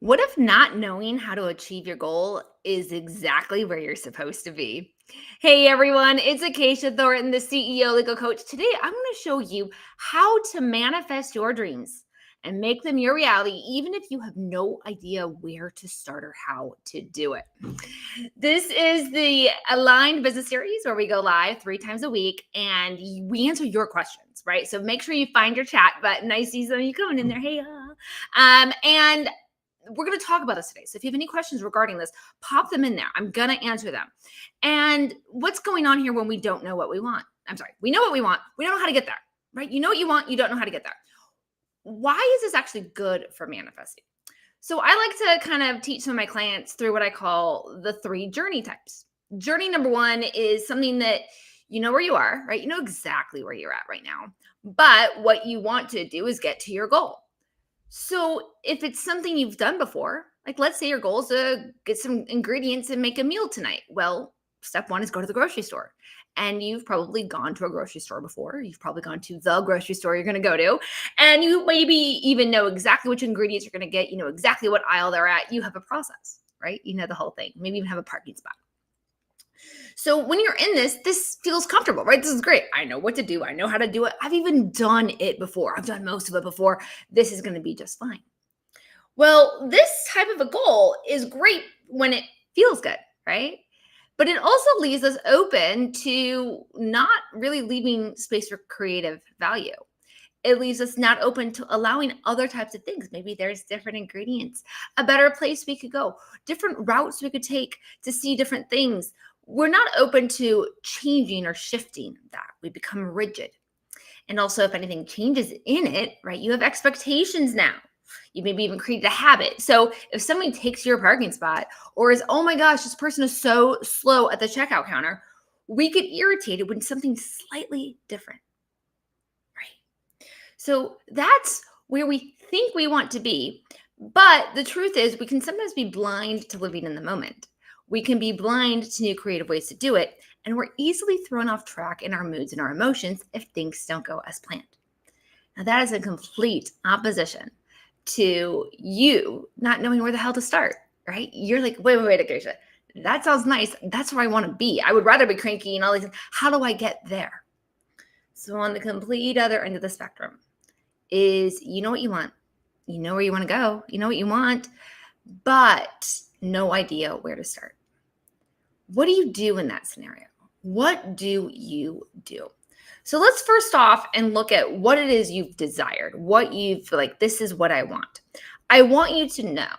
What if not knowing how to achieve your goal is exactly where you're supposed to be? Hey everyone, it's Acacia Thornton, the CEO Legal Coach. Today I'm going to show you how to manifest your dreams and make them your reality, even if you have no idea where to start or how to do it. This is the Aligned Business Series where we go live 3 times a week and we answer your questions, right? So make sure you find your chat button. I see some of you coming in there. Hey, and we're going to talk about this today. So if you have any questions regarding this, pop them in there. I'm going to answer them. And what's going on here when we don't know what we want? I'm sorry, we know what we want. We don't know how to get there, right? You know what you want, you don't know how to get there. Why is this actually good for manifesting? So I like to kind of teach some of my clients through what I call the 3 journey types. Journey number 1 is something that you know where you are, right? You know exactly where you're at right now. But what you want to do is get to your goal. So if it's something you've done before, like let's say your goal is to get some ingredients and make a meal tonight. Well, step 1 is go to the grocery store. And you've probably gone to a grocery store before. You've probably gone to the grocery store you're going to go to. And you maybe even know exactly which ingredients you're going to get. You know exactly what aisle they're at. You have a process, right? You know the whole thing. Maybe even have a parking spot. So when you're in this feels comfortable, right? This is great. I know what to do. I know how to do it. I've even done it before. I've done most of it before. This is going to be just fine. Well, this type of a goal is great when it feels good, right? But it also leaves us open to not really leaving space for creative value. It leaves us not open to allowing other types of things. Maybe there's different ingredients, a better place we could go, different routes we could take to see different things. We're not open to changing or shifting that. We become rigid. And also, if anything changes in it, right, you have expectations now. You maybe even created a habit. So if somebody takes your parking spot or is, oh my gosh, this person is so slow at the checkout counter, we get irritated when something's slightly different, right? So that's where we think we want to be. But the truth is, we can sometimes be blind to living in the moment. We can be blind to new creative ways to do it. And we're easily thrown off track in our moods and our emotions if things don't go as planned. Now, that is a complete opposition to you not knowing where the hell to start, right? You're like, wait, Acacia, that sounds nice. That's where I want to be. I would rather be cranky and all these things. How do I get there? So on the complete other end of the spectrum is you know what you want. You know where you want to go. You know what you want, but no idea where to start. What do you do in that scenario? What do you do? So let's first off and look at what it is you've desired, what you feel like this is what I want. I want you to know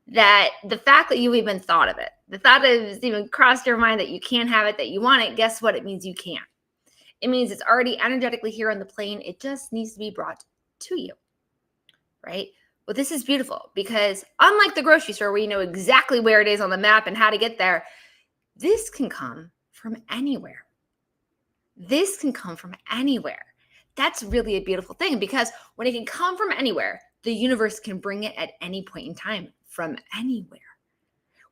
that the fact that you even thought of it, the thought that it's even crossed your mind that you can't have it, that you want it, guess what? It means you can. It means it's already energetically here on the plane. It just needs to be brought to you, right? Well, this is beautiful because unlike the grocery store where you know exactly where it is on the map and how to get there, this can come from anywhere. This can come from anywhere. That's really a beautiful thing because when it can come from anywhere, the universe can bring it at any point in time from anywhere.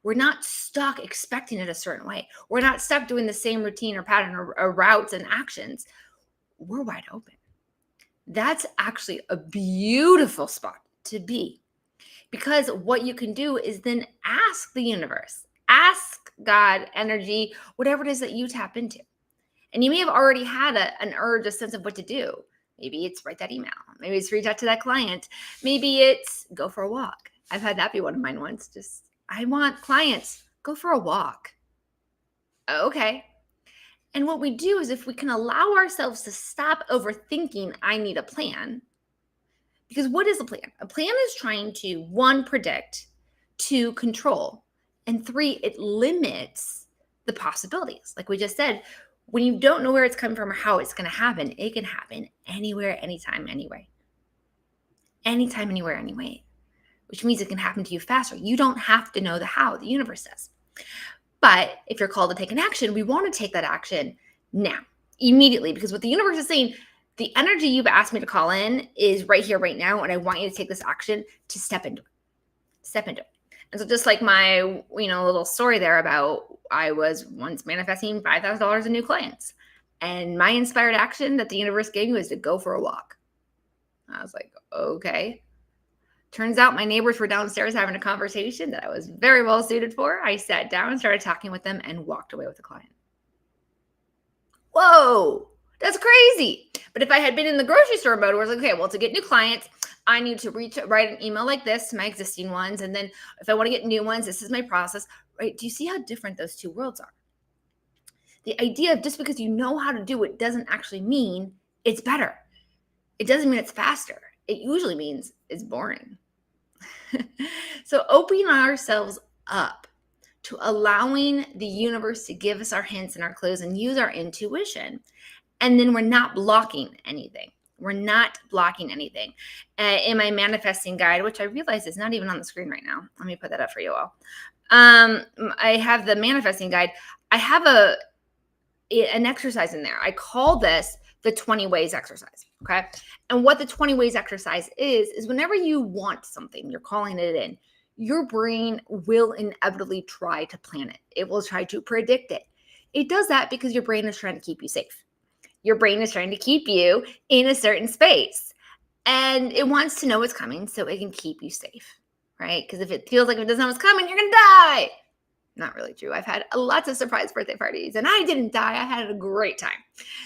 We're not stuck expecting it a certain way. We're not stuck doing the same routine or pattern or routes and actions. We're wide open. That's actually a beautiful spot to be because what you can do is then ask the universe, ask God, energy, whatever it is that you tap into. And you may have already had an urge, a sense of what to do. Maybe it's write that email. Maybe it's reach out to that client. Maybe it's go for a walk. I've had that be one of mine once. Just, I want clients, go for a walk. Okay. And what we do is if we can allow ourselves to stop overthinking, I need a plan. Because what is a plan? A plan is trying to, 1, predict, 2, control, and 3, it limits the possibilities. Like we just said, when you don't know where it's coming from or how it's going to happen, it can happen anywhere, anytime, anyway. Anytime, anywhere, anyway. Which means it can happen to you faster. You don't have to know the how, the universe does. But if you're called to take an action, we want to take that action now, immediately, because what the universe is saying, the energy you've asked me to call in is right here, right now, and I want you to take this action to step into it. Step into it. And so just like my, little story there about I was once manifesting $5,000 in new clients. And my inspired action that the universe gave me was to go for a walk. I was like, okay. Turns out my neighbors were downstairs having a conversation that I was very well suited for. I sat down and started talking with them and walked away with a client. Whoa, that's crazy. But if I had been in the grocery store mode, where I was like, okay, well, to get new clients, I need to write an email like this to my existing ones. And then if I want to get new ones, this is my process, right? Do you see how different those two worlds are? The idea of just because you know how to do it doesn't actually mean it's better. It doesn't mean it's faster. It usually means it's boring. So opening ourselves up to allowing the universe to give us our hints and our clues and use our intuition. And then we're not blocking anything. We're not blocking anything. In my manifesting guide, which I realize is not even on the screen right now. Let me put that up for you all. I have the manifesting guide. I have an exercise in there. I call this the 20 ways exercise. Okay. And what the 20 ways exercise is whenever you want something, you're calling it in, your brain will inevitably try to plan it. It will try to predict it. It does that because your brain is trying to keep you safe. Your brain is trying to keep you in a certain space. And it wants to know what's coming so it can keep you safe, right? Because if it feels like it doesn't know what's coming, you're going to die. Not really true. I've had lots of surprise birthday parties and I didn't die. I had a great time.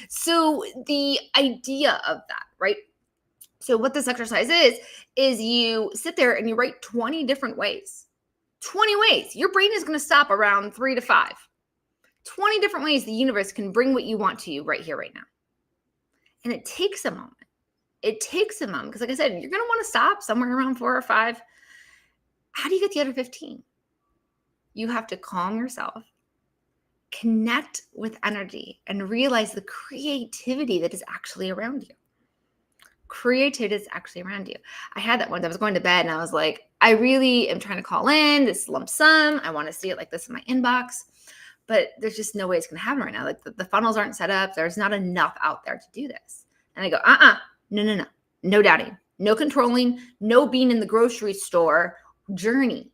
So the idea of that, right? So what this exercise is you sit there and you write 20 different ways. 20 ways. Your brain is going to stop around 3 to 5. 20 different ways the universe can bring what you want to you right here, right now. And it takes a moment. It takes a moment because like I said, you're going to want to stop somewhere around 4 or 5. How do you get the other 15? You have to calm yourself, connect with energy, and realize the creativity that is actually around you. Creativity is actually around you. I had that once. I was going to bed and I was like, I really am trying to call in this lump sum. I want to see it like this in my inbox, but there's just no way it's going to happen right now. Like the funnels aren't set up. There's not enough out there to do this. And I go, no doubting, no controlling, no being in the grocery store journey.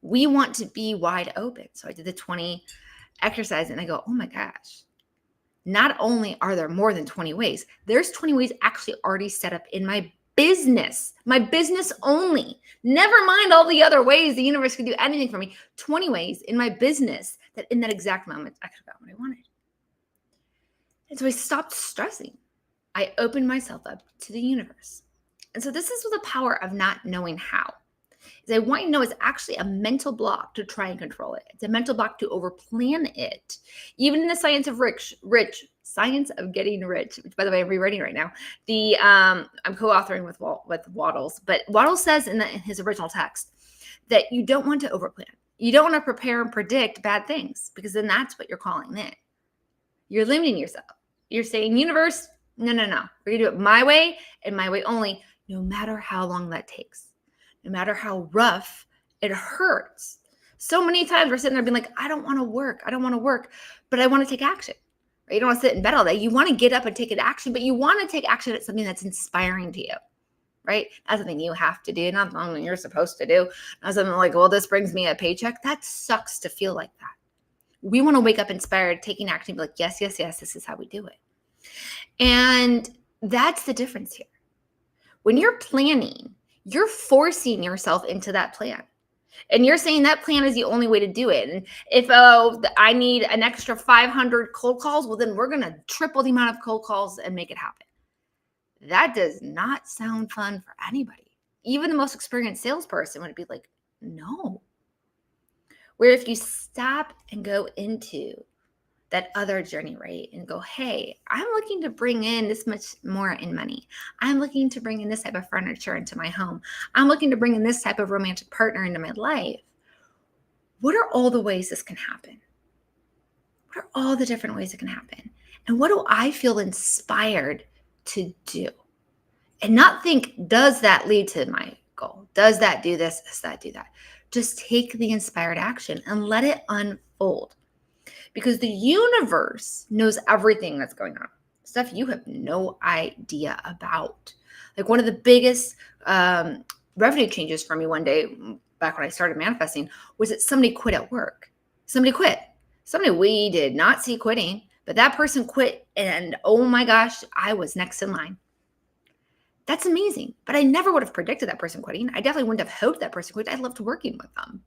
We want to be wide open. So I did the 20 exercise and I go, oh my gosh. Not only are there more than 20 ways, there's 20 ways actually already set up in my business only. Never mind all the other ways the universe could do anything for me. 20 ways in my business that in that exact moment, I could have got what I wanted. And so I stopped stressing. I opened myself up to the universe. And so this is the power of not knowing how. Is I want you to know it's actually a mental block to try and control it. It's a mental block to overplan it. Even in the science of science of getting rich, which by the way, I'm rewriting right now. I'm co-authoring with Waddles, but Waddles says in his original text that you don't want to overplan. You don't want to prepare and predict bad things because then that's what you're calling in. You're limiting yourself. You're saying, universe, no. We're gonna do it my way and my way only, no matter how long that takes. No matter how rough it hurts. So many times we're sitting there being like, I don't want to work, but I want to take action. Right? You don't want to sit in bed all day. You want to get up and take an action, but you want to take action at something that's inspiring to you, right? Not something you have to do, not something you're supposed to do. Not something like, well, this brings me a paycheck. That sucks to feel like that. We want to wake up inspired, taking action, and be like, yes, this is how we do it. And that's the difference here. When you're planning, you're forcing yourself into that plan. And you're saying that plan is the only way to do it. And if I need an extra 500 cold calls, well, then we're going to triple the amount of cold calls and make it happen. That does not sound fun for anybody. Even the most experienced salesperson would be like, no. Where if you stop and go into that other journey, right? And go, hey, I'm looking to bring in this much more in money. I'm looking to bring in this type of furniture into my home. I'm looking to bring in this type of romantic partner into my life. What are all the ways this can happen? What are all the different ways it can happen? And what do I feel inspired to do? And not think, does that lead to my goal? Does that do this? Does that do that? Just take the inspired action and let it unfold. Because the universe knows everything that's going on. Stuff you have no idea about. Like one of the biggest revenue changes for me one day, back when I started manifesting, was that somebody quit at work. Somebody quit. Somebody we did not see quitting, but that person quit. And oh my gosh, I was next in line. That's amazing. But I never would have predicted that person quitting. I definitely wouldn't have hoped that person quit. I loved working with them.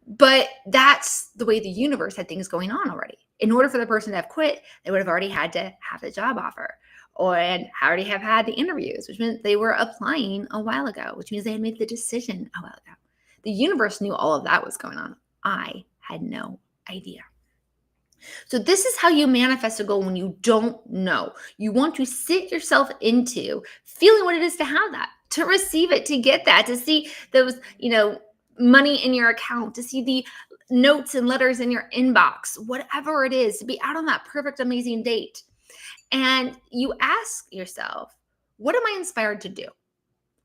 But that's the way the universe had things going on already. In order for the person to have quit, they would have already had to have the job offer and already have had the interviews, which meant they were applying a while ago, which means they had made the decision a while ago. The universe knew all of that was going on. I had no idea. So this is how you manifest a goal when you don't know. You want to sit yourself into feeling what it is to have that, to receive it, to get that, to see those, money in your account, to see the notes and letters in your inbox, whatever it is, to be out on that perfect, amazing date. And you ask yourself, what am I inspired to do?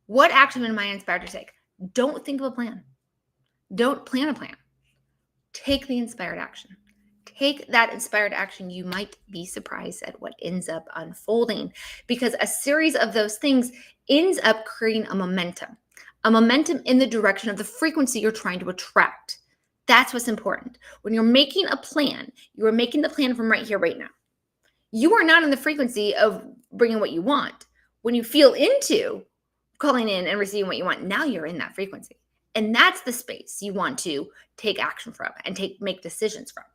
What action am I inspired to take? Don't think of a plan. Don't plan a plan. Take the inspired action. Take that inspired action. You might be surprised at what ends up unfolding, because a series of those things ends up creating a momentum in the direction of the frequency you're trying to attract. That's what's important. When you're making a plan, you are making the plan from right here, right now. You are not in the frequency of bringing what you want. When you feel into calling in and receiving what you want, now you're in that frequency. And that's the space you want to take action from and make decisions from.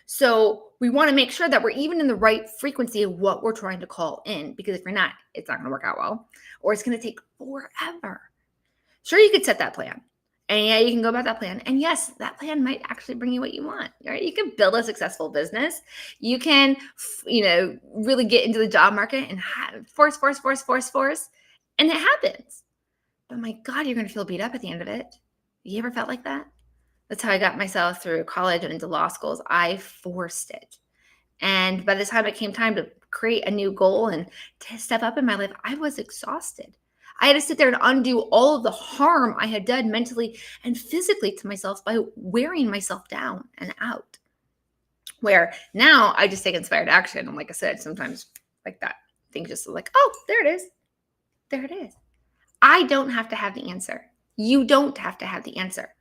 So we want to make sure that we're even in the right frequency of what we're trying to call in, because if you're not, it's not going to work out well, or it's going to take forever. Sure, you could set that plan. And yeah, you can go about that plan. And yes, that plan might actually bring you what you want, right? You can build a successful business. You can, really get into the job market and force. And it happens. But my God, you're going to feel beat up at the end of it. You ever felt like that? That's how I got myself through college and into law schools. I forced it. And by the time it came time to create a new goal and to step up in my life, I was exhausted. I had to sit there and undo all of the harm I had done mentally and physically to myself by wearing myself down and out. Where now I just take inspired action. And like I said, sometimes like that, things just like, oh, there it is. There it is. I don't have to have the answer. You don't have to have the answer.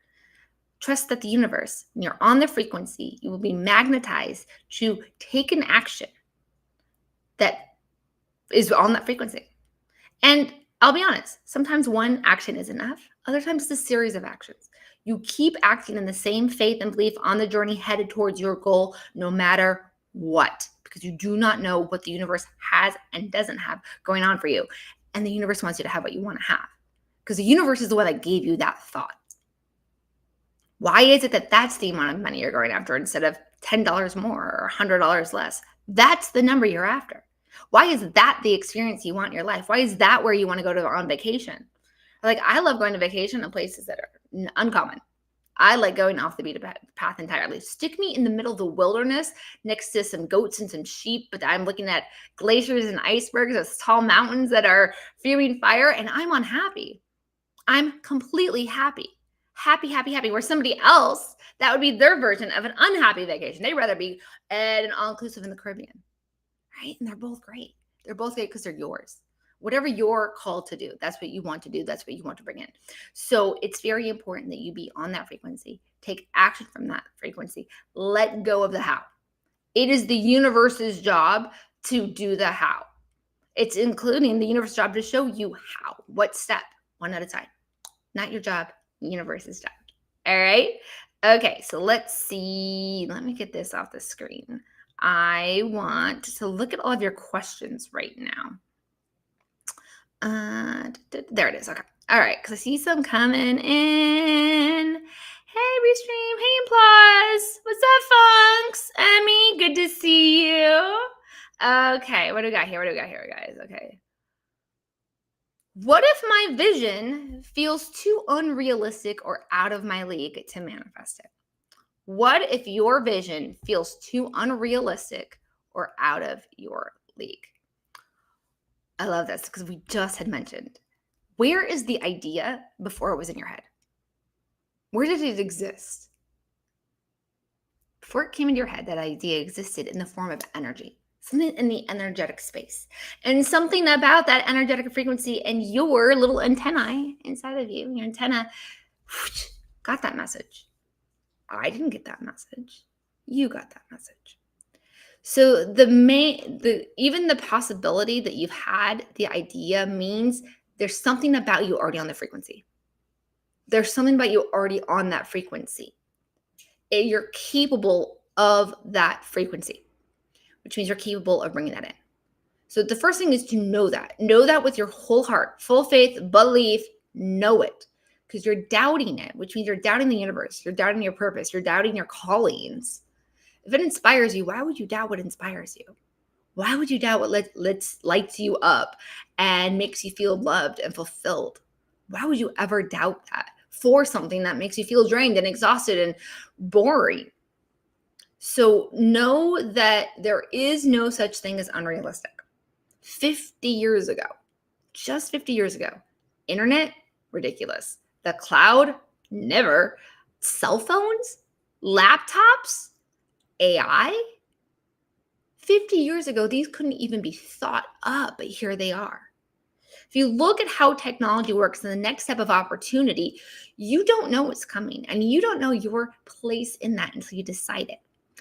Trust that the universe, when you're on the frequency, you will be magnetized to take an action that is on that frequency. And I'll be honest, sometimes one action is enough. Other times it's a series of actions. You keep acting in the same faith and belief on the journey headed towards your goal, no matter what, because you do not know what the universe has and doesn't have going on for you. And the universe wants you to have what you want to have, because the universe is the one that gave you that thought. Why is it that that's the amount of money you're going after instead of $10 more or $100 less? That's the number you're after. Why is that the experience you want in your life? Why is that where you want to go to on vacation? Like, I love going to vacation in places that are uncommon. I like going off the beaten path entirely. Stick me in the middle of the wilderness next to some goats and some sheep, but I'm looking at glaciers and icebergs, those tall mountains that are fuming fire, and I'm unhappy. I'm completely happy. Happy. Where somebody else, that would be their version of an unhappy vacation. They'd rather be at an all-inclusive in the Caribbean, right? And they're both great. They're both great because they're yours. Whatever you're called to do, that's what you want to do. That's what you want to bring in. So it's very important that you be on that frequency. Take action from that frequency. Let go of the how. It is the universe's job to do the how. It's including the universe's job to show you how, what step, one at a time. Not your job, universe's job. All right. Okay. So let's see. Let me get this off the screen. I want to look at all of your questions right now. There it is. Okay. All right. Because I see some coming in. Hey, Restream. Hey, Applause. What's up, Funks? Emmy, good to see you. Okay. What do we got here, guys? Okay. What if my vision feels too unrealistic or out of my league to manifest it? What if your vision feels too unrealistic or out of your league? I love this because we just had mentioned, where is the idea before it was in your head? Where did it exist? Before it came into your head, that idea existed in the form of energy. Something in the energetic space, and something about that energetic frequency and your little antennae inside of you, your antenna got that message. I didn't get that message. You got that message. So even the possibility that you've had the idea means there's something about you already on the frequency. There's something about you already on that frequency. You're capable of that frequency, which means you're capable of bringing that in. So the first thing is to know that. Know that with your whole heart, full faith, belief, know it. Because you're doubting it, which means you're doubting the universe. You're doubting your purpose. You're doubting your callings. If it inspires you, why would you doubt what inspires you? Why would you doubt what lights you up and makes you feel loved and fulfilled? Why would you ever doubt that for something that makes you feel drained and exhausted and boring? So know that there is no such thing as unrealistic. 50 years ago, just 50 years ago, internet, ridiculous. The cloud, never. Cell phones, laptops, AI. 50 years ago, these couldn't even be thought up, but here they are. If you look at how technology works and the next step of opportunity, you don't know what's coming and you don't know your place in that until you decide it.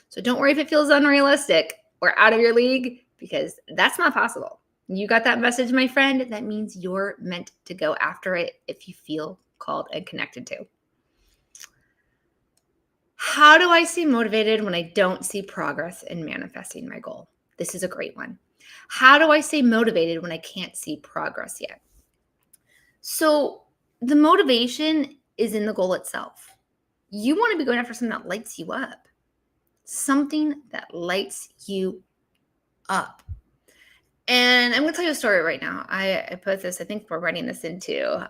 So don't worry if it feels unrealistic or out of your league, because that's not possible. You got that message, my friend? That means you're meant to go after it if you feel called and connected to. How do I stay motivated when I don't see progress in manifesting my goal? This is a great one. How do I stay motivated when I can't see progress yet? So the motivation is in the goal itself. You want to be going after something that lights you up. Something that lights you up. And I'm going to tell you a story right now. I put this, I think we're writing this into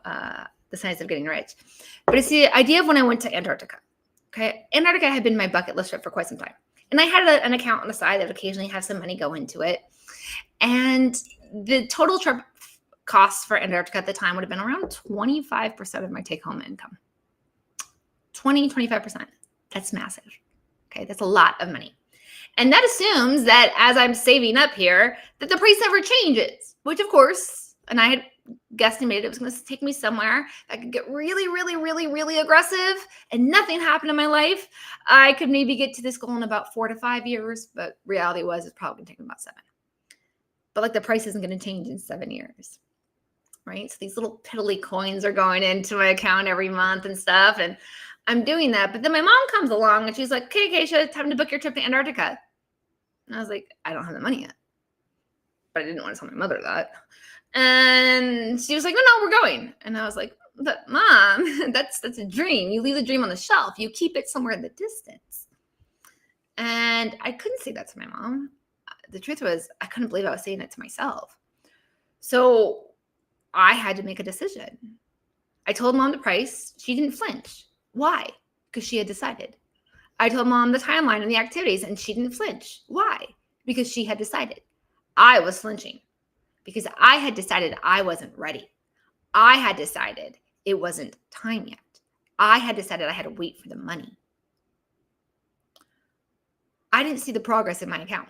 The Science of Getting Rich. But it's the idea of when I went to Antarctica. Okay. Antarctica had been my bucket list trip for quite some time. And I had an account on the side that would occasionally have some money go into it. And the total trip costs for Antarctica at the time would have been around 25% of my take-home income. 25%. That's massive. Okay. That's a lot of money. And that assumes that as I'm saving up here, that the price never changes, which of course, and I had guesstimated it was going to take me somewhere. I could get really, really, really, really aggressive and nothing happened in my life. I could maybe get to this goal in about 4 to 5 years, but reality was it's probably going to take me about 7. But like the price isn't going to change in 7 years, right? So these little piddly coins are going into my account every month and stuff. And I'm doing that. But then my mom comes along and she's like, okay, Keisha, time to book your trip to Antarctica. And I was like, I don't have the money yet. But I didn't want to tell my mother that. And she was like, no, we're going. And I was like, but Mom, that's a dream. You leave the dream on the shelf. You keep it somewhere in the distance. And I couldn't say that to my mom. The truth was, I couldn't believe I was saying it to myself. So I had to make a decision. I told Mom the price. She didn't flinch. Why? Because she had decided. I told Mom the timeline and the activities, and she didn't flinch. Why? Because she had decided. I was flinching because I had decided I wasn't ready. I had decided it wasn't time yet. I had decided I had to wait for the money. I didn't see the progress in my account.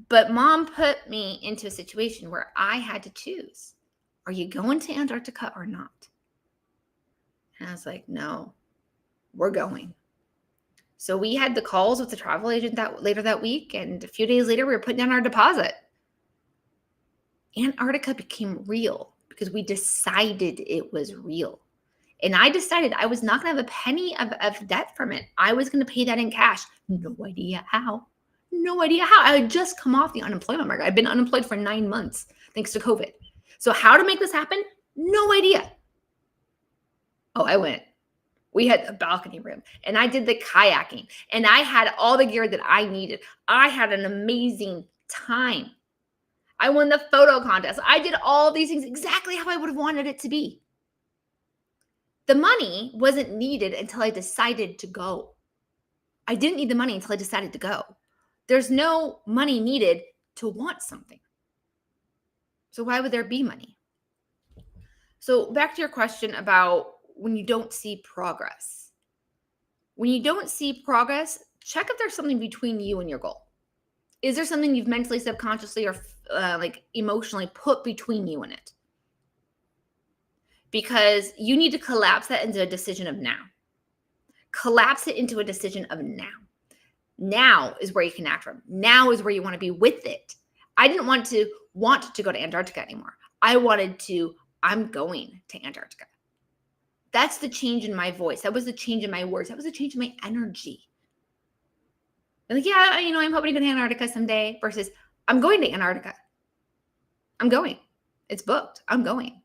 But Mom put me into a situation where I had to choose. Are you going to Antarctica or not? And I was like, no, we're going. So we had the calls with the travel agent later that week. And a few days later, we were putting down our deposit. Antarctica became real because we decided it was real. And I decided I was not going to have a penny of debt from it. I was going to pay that in cash. No idea how. No idea how. I had just come off the unemployment market. I'd been unemployed for 9 months thanks to COVID. So how to make this happen? No idea. Oh, I went. We had a balcony room and I did the kayaking and I had all the gear that I needed. I had an amazing time. I won the photo contest. I did all these things exactly how I would have wanted it to be. The money wasn't needed until I decided to go. I didn't need the money until I decided to go. There's no money needed to want something. So why would there be money? So back to your question about when you don't see progress. When you don't see progress, check if there's something between you and your goal. Is there something you've mentally, subconsciously, or emotionally put between you and it? Because you need to collapse that into a decision of now. Collapse it into a decision of now. Now is where you can act from. Now is where you want to be with it. I didn't want to go to Antarctica anymore. I'm going to Antarctica. That's the change in my voice. That was the change in my words. That was the change in my energy. I'm like, yeah, I'm hoping to go to Antarctica someday versus I'm going to Antarctica. I'm going. It's booked. I'm going.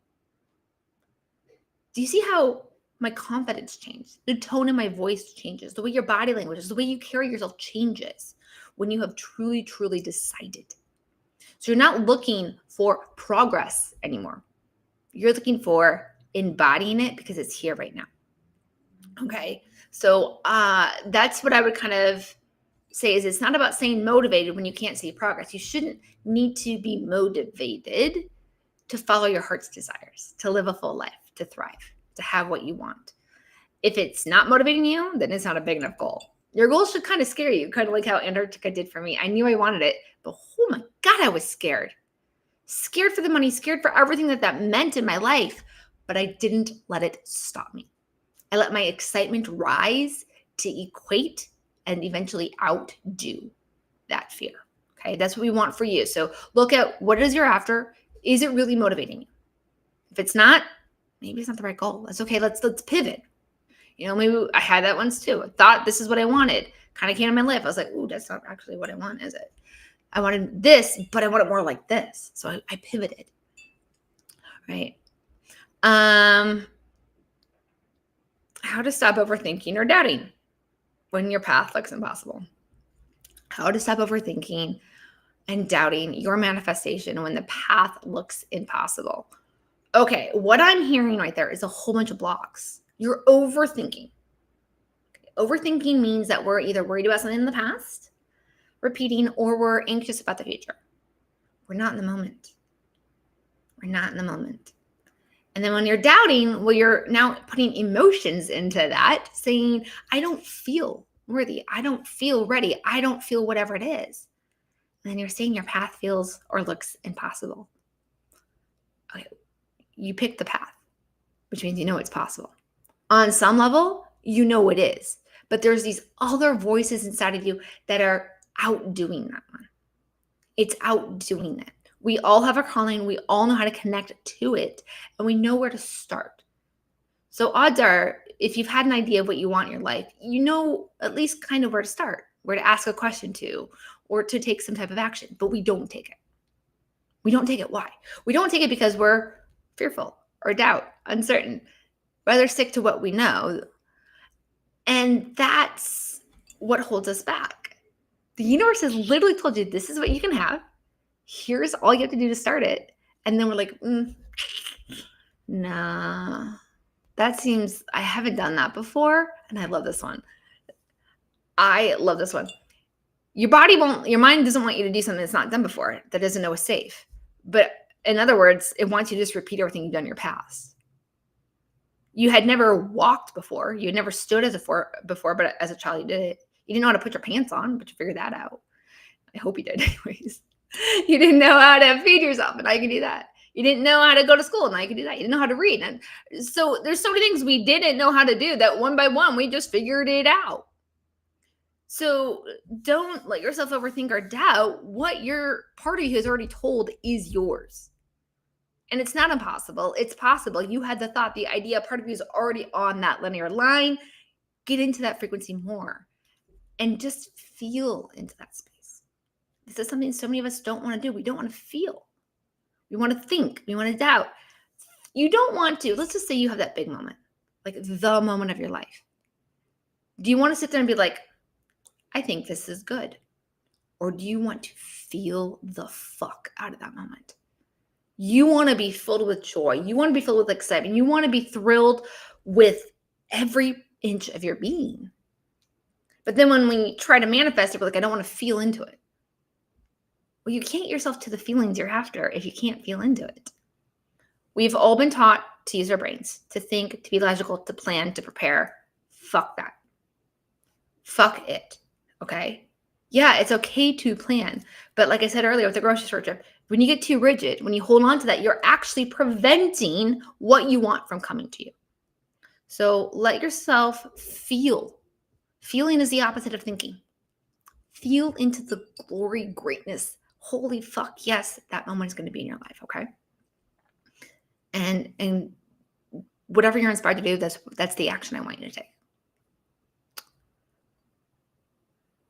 Do you see how my confidence changed? The tone in my voice changes. The way your body language is, the way you carry yourself changes when you have truly, truly decided. So you're not looking for progress anymore. You're looking for embodying it because it's here right now. Okay. So that's what I would kind of say is it's not about staying motivated when you can't see progress. You shouldn't need to be motivated to follow your heart's desires, to live a full life, to thrive, to have what you want. If it's not motivating you, then it's not a big enough goal. Your goal should kind of scare you, kind of like how Antarctica did for me. I knew I wanted it, but oh my God, I was scared. Scared for the money, scared for everything that meant in my life, but I didn't let it stop me. I let my excitement rise to equate and eventually outdo that fear. Okay, that's what we want for you. So look at what it is you're after. Is it really motivating you? If it's not, maybe it's not the right goal. That's okay. Let's pivot. Maybe I had that once too. I thought this is what I wanted. Kind of came to my life. I was like, ooh, that's not actually what I want, is it? I wanted this, but I want it more like this. So I pivoted. Right. How to stop overthinking or doubting when your path looks impossible. How to stop overthinking and doubting your manifestation when the path looks impossible. Okay, what I'm hearing right there is a whole bunch of blocks. You're overthinking. Okay, overthinking means that we're either worried about something in the past, repeating, or we're anxious about the future. We're not in the moment. We're not in the moment. And then when you're doubting, well, you're now putting emotions into that, saying, I don't feel worthy. I don't feel ready. I don't feel whatever it is. And then you're saying your path feels or looks impossible. Okay, you pick the path, which means you know it's possible. On some level, you know it is. But there's these other voices inside of you that are outdoing that one. It's outdoing it. We all have a calling. We all know how to connect to it. And we know where to start. So odds are, if you've had an idea of what you want in your life, you know at least kind of where to start, where to ask a question to, or to take some type of action. But we don't take it. We don't take it. Why? We don't take it because we're fearful or doubt, uncertain. Rather stick to what we know. And that's what holds us back. The universe has literally told you this is what you can have. Here's all you have to do to start it. And then we're like, nah, I haven't done that before. And I love this one. Your mind doesn't want you to do something that's not done before, that doesn't know is safe. But in other words, it wants you to just repeat everything you've done in your past. You had never walked before. You had never stood before, but as a child you did it. You didn't know how to put your pants on, but you figured that out. I hope you did anyways. You didn't know how to feed yourself, and now you can do that. You didn't know how to go to school, and now you can do that. You didn't know how to read. And so there's so many things we didn't know how to do that one by one, we just figured it out. So don't let yourself overthink or doubt what your part of you has already told is yours. And it's not impossible. It's possible. You had the thought, the idea, part of you is already on that linear line. Get into that frequency more and just feel into that space. This is something so many of us don't want to do. We don't want to feel. We want to think. We want to doubt. You don't want to. Let's just say you have that big moment, like the moment of your life. Do you want to sit there and be like, I think this is good? Or do you want to feel the fuck out of that moment? You want to be filled with joy. You want to be filled with excitement. You want to be thrilled with every inch of your being. But then when we try to manifest it, we're like, I don't want to feel into it. Well, you can't get yourself to the feelings you're after if you can't feel into it. We've all been taught to use our brains, to think, to be logical, to plan, to prepare. Fuck that. Fuck it. Okay? Yeah, it's okay to plan. But like I said earlier with the grocery store trip, when you get too rigid, when you hold on to that, you're actually preventing what you want from coming to you. So let yourself feel. Feeling is the opposite of thinking. Feel into the glory, greatness. Holy fuck, yes, that moment is going to be in your life, okay? And whatever you're inspired to do, that's the action I want you to take.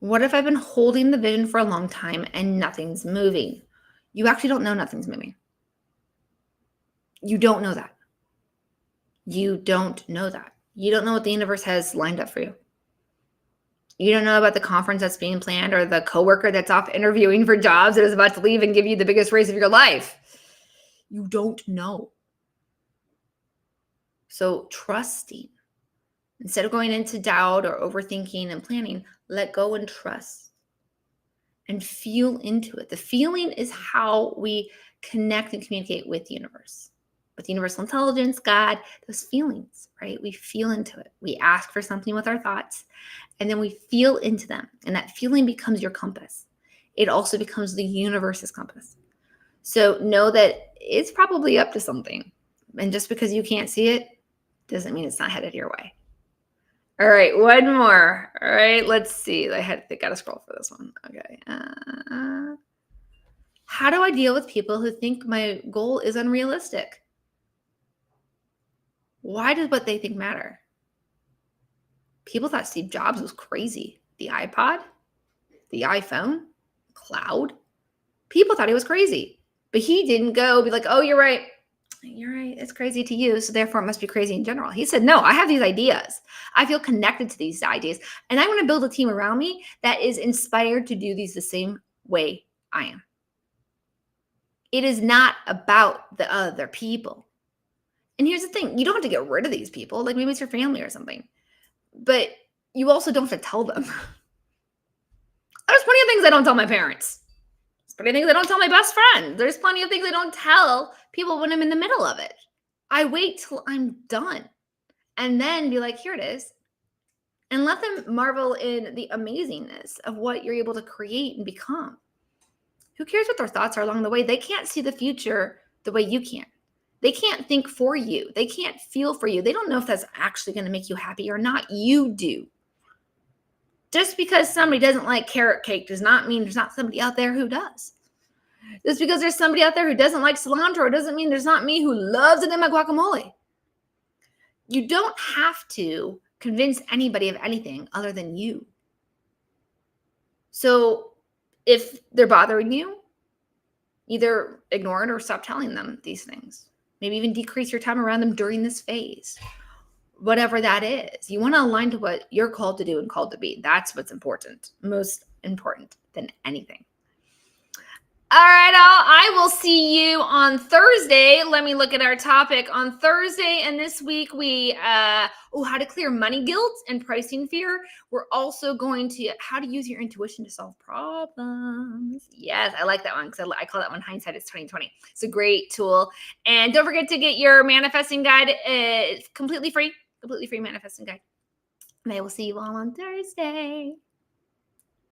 What if I've been holding the vision for a long time and nothing's moving? You actually don't know nothing's moving. You don't know that. You don't know that. You don't know what the universe has lined up for you. You don't know about the conference that's being planned or the coworker that's off interviewing for jobs that is about to leave and give you the biggest raise of your life. You don't know. So trusting, instead of going into doubt or overthinking and planning, let go and trust and feel into it. The feeling is how we connect and communicate with the universe, with universal intelligence, God, those feelings, right? We feel into it. We ask for something with our thoughts, and then we feel into them. And that feeling becomes your compass. It also becomes the universe's compass. So know that it's probably up to something. And just because you can't see it doesn't mean it's not headed your way. All right, one more. All right, let's see. They got to scroll for this one. Okay. How do I deal with people who think my goal is unrealistic? Why does what they think matter? People thought Steve Jobs was crazy. The iPod, the iPhone, cloud. People thought he was crazy, but he didn't go be like, oh, you're right. You're right. It's crazy to you. So therefore it must be crazy in general. He said, no, I have these ideas. I feel connected to these ideas. And I'm going to build a team around me that is inspired to do these the same way I am. It is not about the other people. And here's the thing. You don't have to get rid of these people. Like maybe it's your family or something. But you also don't have to tell them. There's plenty of things I don't tell my parents. There's plenty of things I don't tell my best friend. There's plenty of things I don't tell people when I'm in the middle of it. I wait till I'm done and then be like, here it is. And let them marvel in the amazingness of what you're able to create and become. Who cares what their thoughts are along the way? They can't see the future the way you can. They can't think for you. They can't feel for you. They don't know if that's actually going to make you happy or not. You do. Just because somebody doesn't like carrot cake does not mean there's not somebody out there who does. Just because there's somebody out there who doesn't like cilantro doesn't mean there's not me who loves it in my guacamole. You don't have to convince anybody of anything other than you. So if they're bothering you, either ignore it or stop telling them these things. Maybe even decrease your time around them during this phase. Whatever that is. You want to align to what you're called to do and called to be. That's what's important. Most important than anything. All right, I will see you on Thursday. Let me look at our topic on Thursday. And this week we, how to clear money guilt and pricing fear. We're also going to how to use your intuition to solve problems. Yes, I like that one because I call that one hindsight is 2020. It's a great tool. And don't forget to get your manifesting guide. It's completely free manifesting guide. And I will see you all on Thursday.